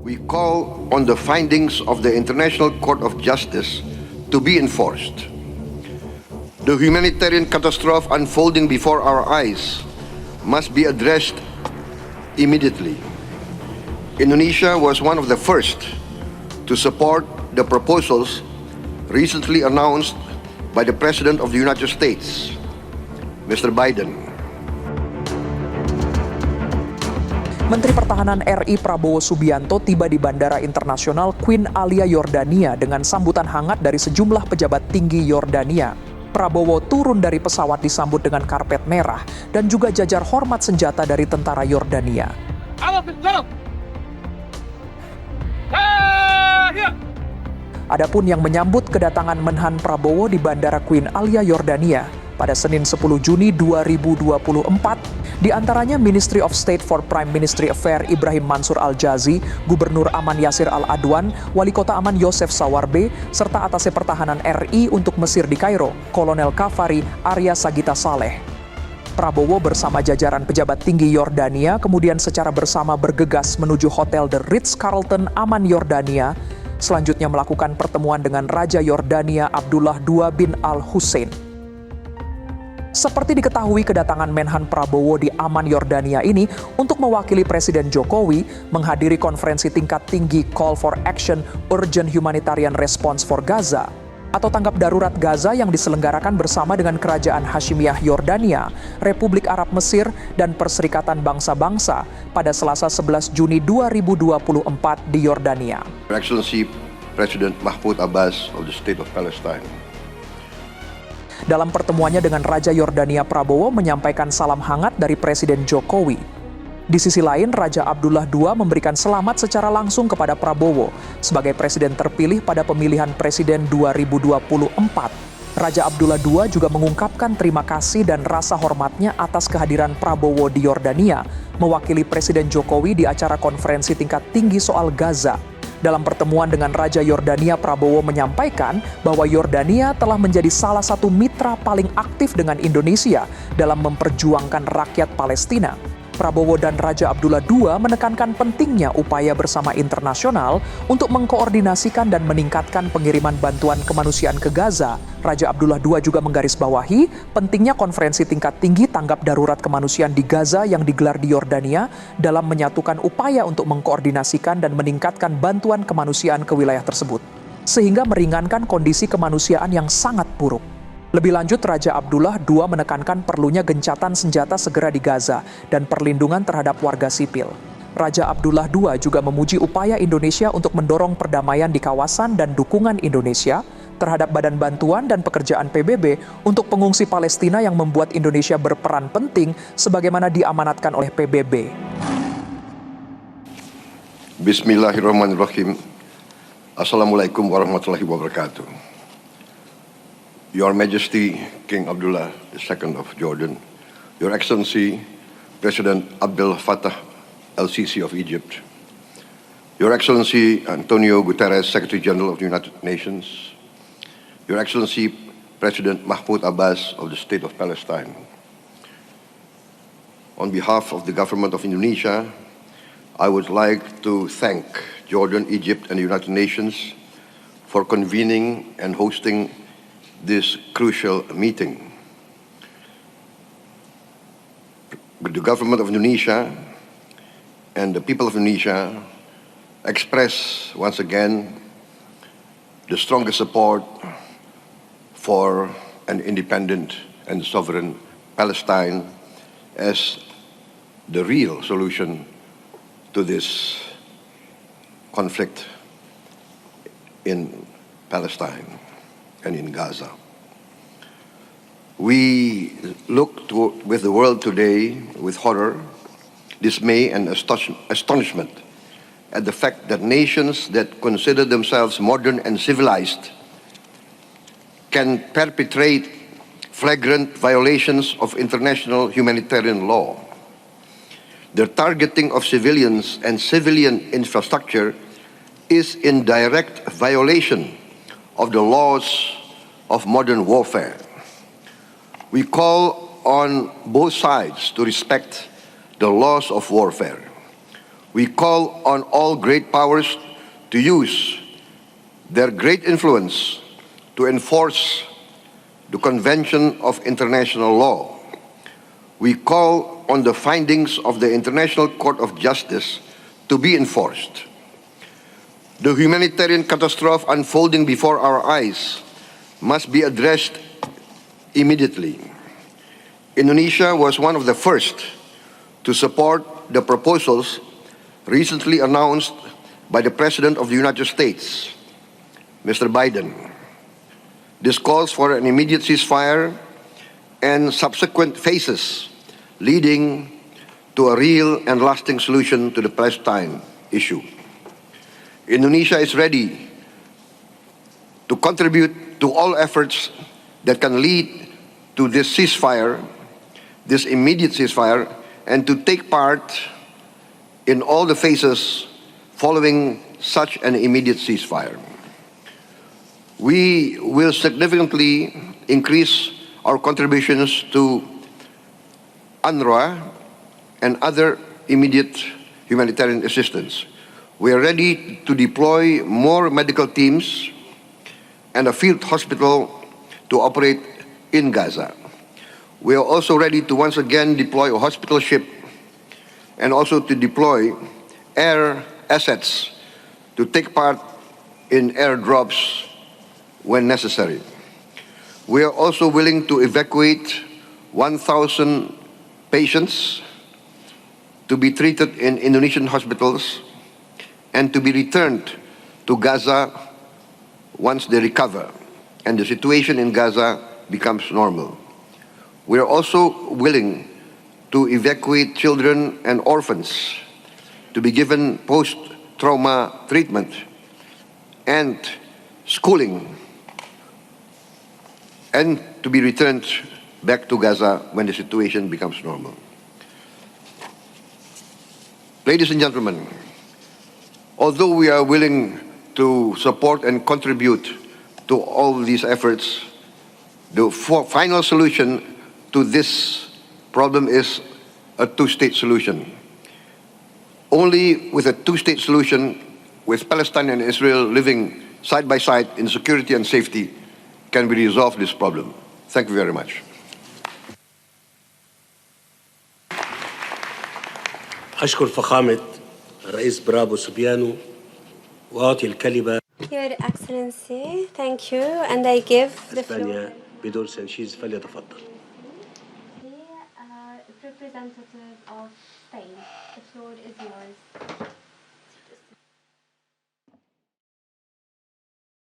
We call on the findings of the International Court of Justice to be enforced. The humanitarian catastrophe unfolding before our eyes must be addressed immediately. Indonesia was one of the first to support the proposals recently announced by the President of the United States, Mr. Biden. Menteri Pertahanan RI Prabowo Subianto tiba di Bandara Internasional Queen Alia Yordania dengan sambutan hangat dari sejumlah pejabat tinggi Yordania. Prabowo turun dari pesawat disambut dengan karpet merah dan juga jajar hormat senjata dari tentara Yordania. Adapun yang menyambut kedatangan Menhan Prabowo di Bandara Queen Alia Yordania pada Senin 10 Juni 2024, di antaranya Ministry of State for Prime Ministry Affairs Ibrahim Mansur Al-Jazi, Gubernur Aman Yasir Al-Adwan, Wali Kota Aman Yosef Sawarbe, serta Atase Pertahanan RI untuk Mesir di Kairo, Kolonel Kafari Arya Sagita Saleh. Prabowo bersama jajaran pejabat tinggi Yordania kemudian secara bersama bergegas menuju Hotel The Ritz-Carlton Aman Yordania, selanjutnya melakukan pertemuan dengan Raja Yordania Abdullah II bin Al-Hussein. Seperti diketahui, kedatangan Menhan Prabowo di Aman Yordania ini untuk mewakili Presiden Jokowi menghadiri konferensi tingkat tinggi Call for Action Urgent Humanitarian Response for Gaza atau tanggap darurat Gaza yang diselenggarakan bersama dengan Kerajaan Hashimiyah Yordania, Republik Arab Mesir, dan Perserikatan Bangsa-Bangsa pada Selasa 11 Juni 2024 di Yordania. Your Excellency President Mahmoud Abbas of the State of Palestine. Dalam pertemuannya dengan Raja Yordania, Prabowo menyampaikan salam hangat dari Presiden Jokowi. Di sisi lain, Raja Abdullah II memberikan selamat secara langsung kepada Prabowo sebagai presiden terpilih pada pemilihan presiden 2024. Raja Abdullah II juga mengungkapkan terima kasih dan rasa hormatnya atas kehadiran Prabowo di Yordania, mewakili Presiden Jokowi di acara konferensi tingkat tinggi soal Gaza. Dalam pertemuan dengan Raja Yordania, Prabowo menyampaikan bahwa Yordania telah menjadi salah satu mitra paling aktif dengan Indonesia dalam memperjuangkan rakyat Palestina. Prabowo dan Raja Abdullah II menekankan pentingnya upaya bersama internasional untuk mengkoordinasikan dan meningkatkan pengiriman bantuan kemanusiaan ke Gaza. Raja Abdullah II juga menggarisbawahi pentingnya konferensi tingkat tinggi tanggap darurat kemanusiaan di Gaza yang digelar di Yordania dalam menyatukan upaya untuk mengkoordinasikan dan meningkatkan bantuan kemanusiaan ke wilayah tersebut, sehingga meringankan kondisi kemanusiaan yang sangat buruk. Lebih lanjut, Raja Abdullah II menekankan perlunya gencatan senjata segera di Gaza dan perlindungan terhadap warga sipil. Raja Abdullah II juga memuji upaya Indonesia untuk mendorong perdamaian di kawasan dan dukungan Indonesia terhadap badan bantuan dan pekerjaan PBB untuk pengungsi Palestina yang membuat Indonesia berperan penting sebagaimana diamanatkan oleh PBB. Bismillahirrahmanirrahim. Assalamualaikum warahmatullahi wabarakatuh. Your Majesty King Abdullah II of Jordan, Your Excellency President Abdel Fattah El-Sisi of Egypt, Your Excellency Antonio Guterres, Secretary General of the United Nations, Your Excellency President Mahmoud Abbas of the State of Palestine. On behalf of the government of Indonesia, I would like to thank Jordan, Egypt, and the United Nations for convening and hosting this crucial meeting. The government of Indonesia and the people of Indonesia express once again the strongest support for an independent and sovereign Palestine as the real solution to this conflict in Palestine and in Gaza. We look with the world today with horror, dismay, and astonishment at the fact that nations that consider themselves modern and civilized can perpetrate flagrant violations of international humanitarian law. The targeting of civilians and civilian infrastructure is in direct violation of the laws of modern warfare. We call on both sides to respect the laws of warfare. We call on all great powers to use their great influence to enforce the Convention of International Law. We call on the findings of the International Court of Justice to be enforced. The humanitarian catastrophe unfolding before our eyes must be addressed immediately. Indonesia was one of the first to support the proposals recently announced by the President of the United States, Mr. Biden. This calls for an immediate ceasefire and subsequent phases leading to a real and lasting solution to the Palestine issue. Indonesia is ready to contribute to all efforts that can lead to this ceasefire, this immediate ceasefire, and to take part in all the phases following such an immediate ceasefire. We will significantly increase our contributions to UNRWA and other immediate humanitarian assistance. We are ready to deploy more medical teams and a field hospital to operate in Gaza. We are also ready to once again deploy a hospital ship and also to deploy air assets to take part in airdrops when necessary. We are also willing to evacuate 1,000 patients to be treated in Indonesian hospitals and to be returned to Gaza once they recover and the situation in Gaza becomes normal. We are also willing to evacuate children and orphans to be given post-trauma treatment and schooling and to be returned back to Gaza when the situation becomes normal. Ladies and gentlemen, although we are willing to support and contribute to all these efforts, the final solution to this problem is a two-state solution. Only with a two-state solution, with Palestine and Israel living side by side in security and safety, can we resolve this problem. Thank you very much. أشكر فخامة الرئيس برابو سبيانو وأعطي الكلمة Your Excellency, thank you, and I give the floor إسبانيا بدور سانشيز فليتفضل. to the representative of Spain. The floor is yours.